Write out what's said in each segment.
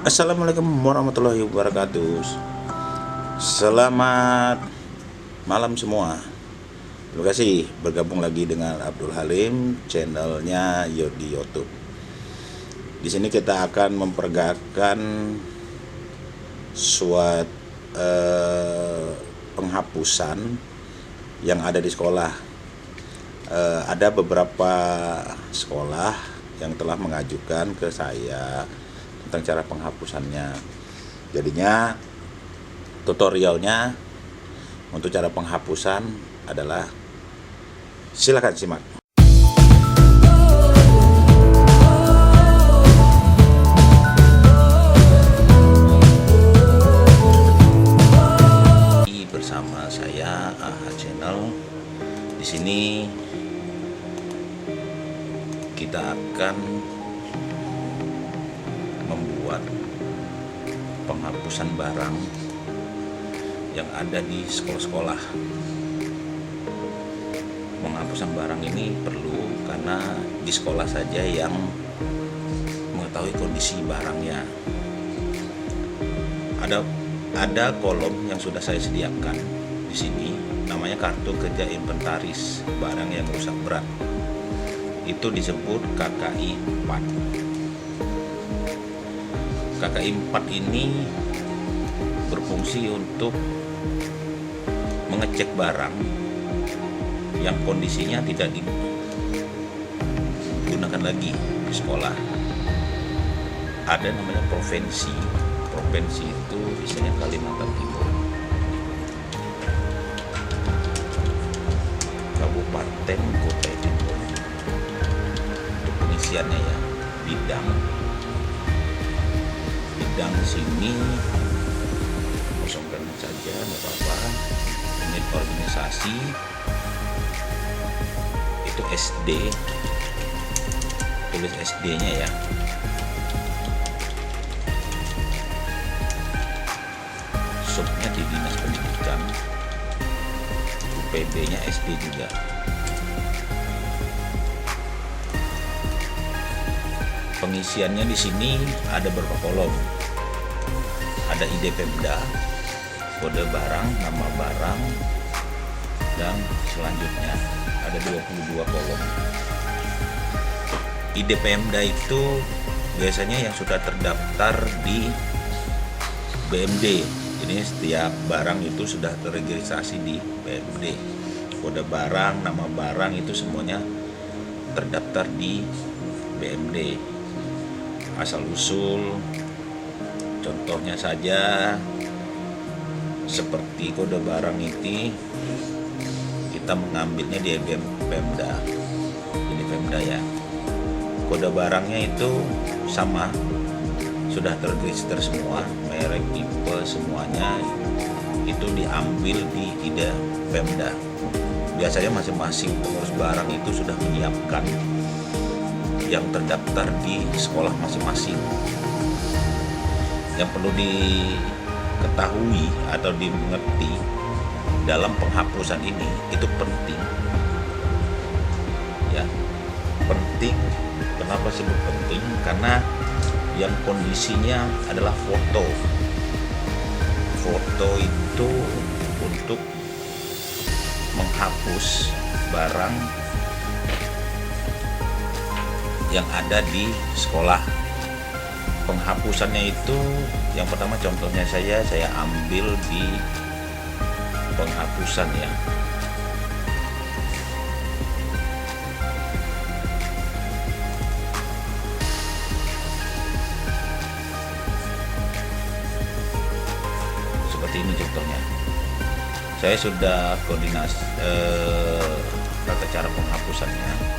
Assalamualaikum warahmatullahi wabarakatuh. Selamat malam semua. Terima kasih bergabung lagi dengan Abdul Halim, channelnya di YouTube. Di sini kita akan memperagakan suatu penghapusan yang ada di sekolah. Ada beberapa sekolah yang telah mengajukan ke saya tentang cara penghapusannya. Jadinya tutorialnya untuk cara penghapusan adalah, silakan simak. Bersama saya AHA Channel. Di sini kita akan membuat penghapusan barang yang ada di sekolah-sekolah. Penghapusan barang ini perlu karena di sekolah saja yang mengetahui kondisi barangnya. Ada kolom yang sudah saya sediakan di sini, namanya kartu kerja inventaris barang yang rusak berat. Itu disebut KKI 4. KKI 4 ini berfungsi untuk mengecek barang yang kondisinya tidak digunakan lagi di sekolah. Ada namanya provinsi. Provinsi itu misalnya Kalimantan Timur. Kabupaten Kota Timur. Pengisiannya ya, bidang sini kosongkan saja, nggak apa-apa. Unit organisasi itu SD, tulis SD-nya ya. Subnya di Dinas Pendidikan, UPB-nya SD juga. Pengisiannya di sini ada beberapa kolom. Ada ID Pemda, kode barang, nama barang, dan selanjutnya ada 22 kolom. ID Pemda itu biasanya yang sudah terdaftar di BMD. Jadi setiap barang itu sudah terregistrasi di BMD. Kode barang, nama barang itu semuanya terdaftar di BMD. Asal usul contohnya saja seperti kode barang ini kita mengambilnya di Pemda. Ini Pemda ya. Kode barangnya itu sama, sudah terregister semua, merek, tipe, semuanya itu diambil di ID Pemda. Biasanya masing-masing pengurus barang itu sudah menyiapkan yang terdaftar di sekolah masing-masing. Yang perlu diketahui atau dimengerti dalam penghapusan ini itu penting ya, penting. Kenapa sebut penting? Karena yang kondisinya adalah foto itu untuk menghapus barang yang ada di sekolah. Penghapusannya itu yang pertama, contohnya saya ambil di penghapusan ya. Seperti ini contohnya. Saya sudah koordinasi tata cara penghapusannya.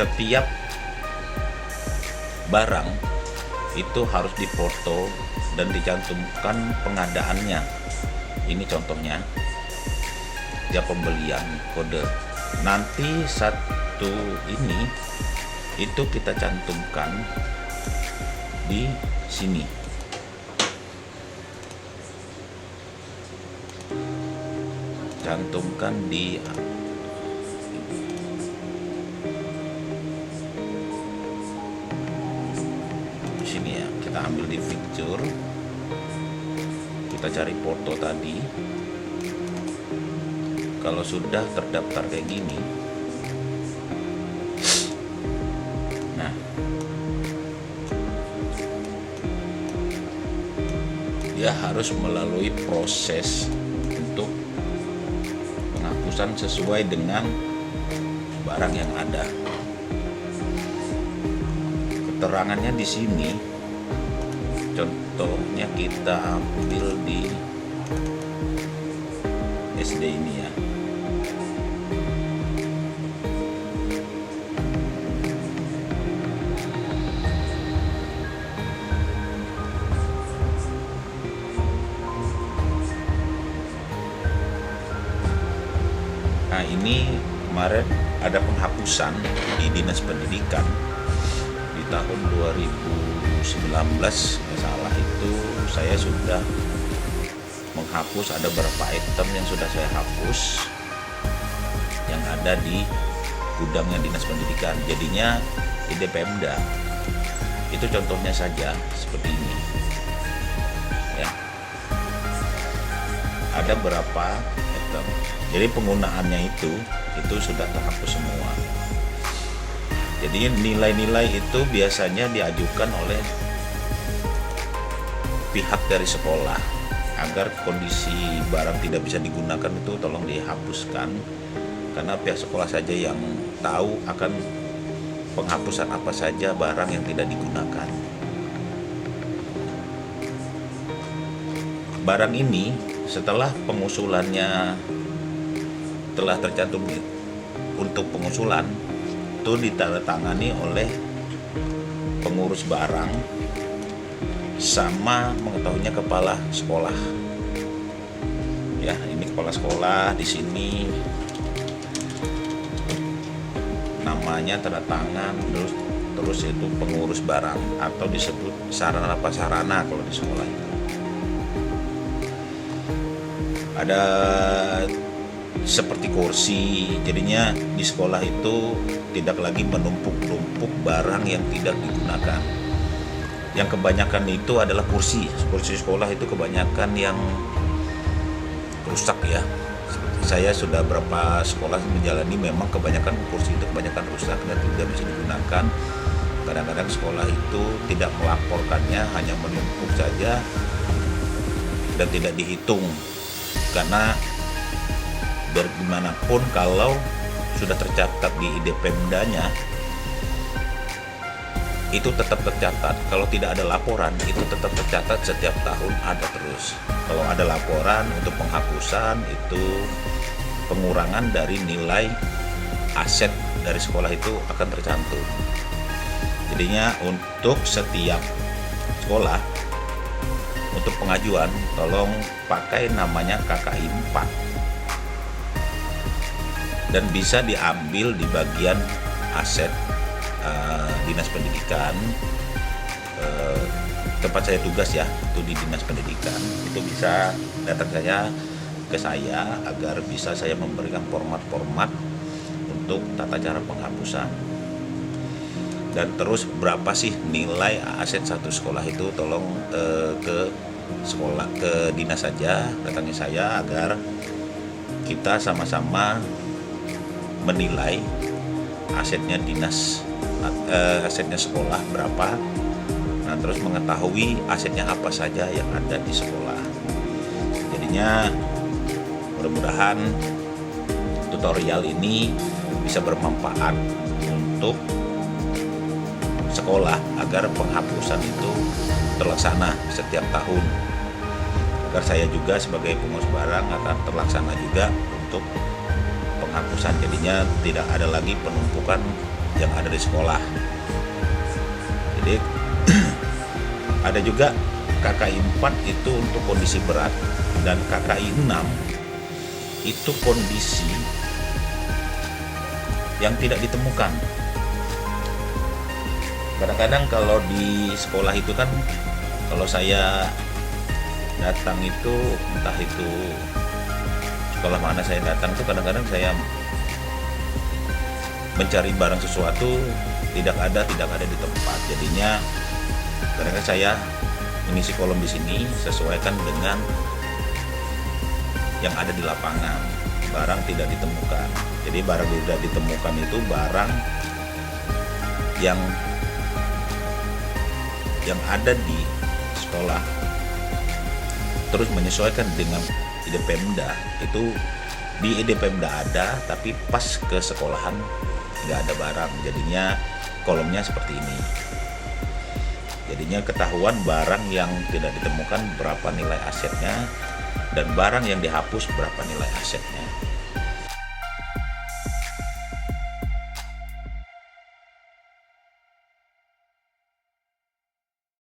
Setiap barang itu harus difoto dan dicantumkan pengadaannya. Ini contohnya, ya pembelian, kode. Nanti satu ini itu kita cantumkan di sini. cantumkan di sini ya. Kita ambil di picture, kita cari foto tadi. Kalau sudah terdaftar kayak gini, nah dia harus melalui proses untuk penghapusan sesuai dengan barang yang ada. Keterangannya di sini, contohnya kita ambil di SD ini ya. Nah, ini kemarin ada penghapusan di Dinas Pendidikan di tahun 2019, nggak salah itu saya sudah menghapus, ada beberapa item yang sudah saya hapus yang ada di gudangnya Dinas Pendidikan. Jadinya ide Pemda itu contohnya saja seperti ini ya, ada berapa item. Jadi penggunaannya itu sudah terhapus semua. Jadi nilai-nilai itu biasanya diajukan oleh pihak dari sekolah agar kondisi barang tidak bisa digunakan itu tolong dihapuskan, karena pihak sekolah saja yang tahu akan penghapusan apa saja barang yang tidak digunakan. Barang ini setelah pengusulannya telah tercantum untuk pengusulan itu ditandatangani oleh pengurus barang sama mengetahuinya kepala sekolah. Ya, ini kepala sekolah di sini namanya, tanda tangan, terus itu pengurus barang atau disebut sarana prasarana kalau di sekolah itu. Ada seperti kursi, jadinya di sekolah itu tidak lagi menumpuk-numpuk barang yang tidak digunakan. Yang kebanyakan itu adalah kursi sekolah itu kebanyakan yang rusak ya. Seperti saya sudah berapa sekolah menjalani, memang kebanyakan kursi itu kebanyakan rusak dan tidak bisa digunakan. Kadang-kadang sekolah itu tidak melaporkannya, hanya menumpuk saja dan tidak dihitung, karena bagaimanapun kalau sudah tercatat di ID Pemdanya itu tetap tercatat. Kalau tidak ada laporan itu tetap tercatat, setiap tahun ada terus. Kalau ada laporan untuk penghapusan itu pengurangan dari nilai aset dari sekolah itu akan tercantum. Jadinya untuk setiap sekolah untuk pengajuan tolong pakai namanya KKI 4 dan bisa diambil di bagian aset Dinas Pendidikan, tempat saya tugas ya, itu di Dinas Pendidikan. Itu bisa datang saja ke saya agar bisa saya memberikan format-format untuk tata cara penghapusan. Dan terus berapa sih nilai aset satu sekolah itu, tolong ke sekolah, ke dinas saja, datangi saya agar kita sama-sama menilai asetnya dinas, asetnya sekolah berapa, nah terus mengetahui asetnya apa saja yang ada di sekolah. Jadinya mudah-mudahan tutorial ini bisa bermanfaat untuk sekolah agar penghapusan itu terlaksana setiap tahun, agar saya juga sebagai pengurus barang akan terlaksana juga untuk penghapusan. Jadinya tidak ada lagi penumpukan yang ada di sekolah. Jadi ada juga KKI 4 itu untuk kondisi berat, dan KKI 6 itu kondisi yang tidak ditemukan. Kadang-kadang kalau di sekolah itu kan, kalau saya datang itu entah itu sekolah mana saya datang tuh kadang-kadang saya mencari barang sesuatu tidak ada di tempat. Jadinya kadang-kadang saya mengisi kolom di sini sesuaikan dengan yang ada di lapangan. Barang tidak ditemukan. Jadi barang tidak ditemukan itu barang yang ada di sekolah, terus menyesuaikan dengan ide Pemda. Itu di ide Pemda ada, tapi pas ke sekolahan nggak ada barang, jadinya kolomnya seperti ini. Jadinya ketahuan barang yang tidak ditemukan berapa nilai asetnya, dan barang yang dihapus berapa nilai asetnya.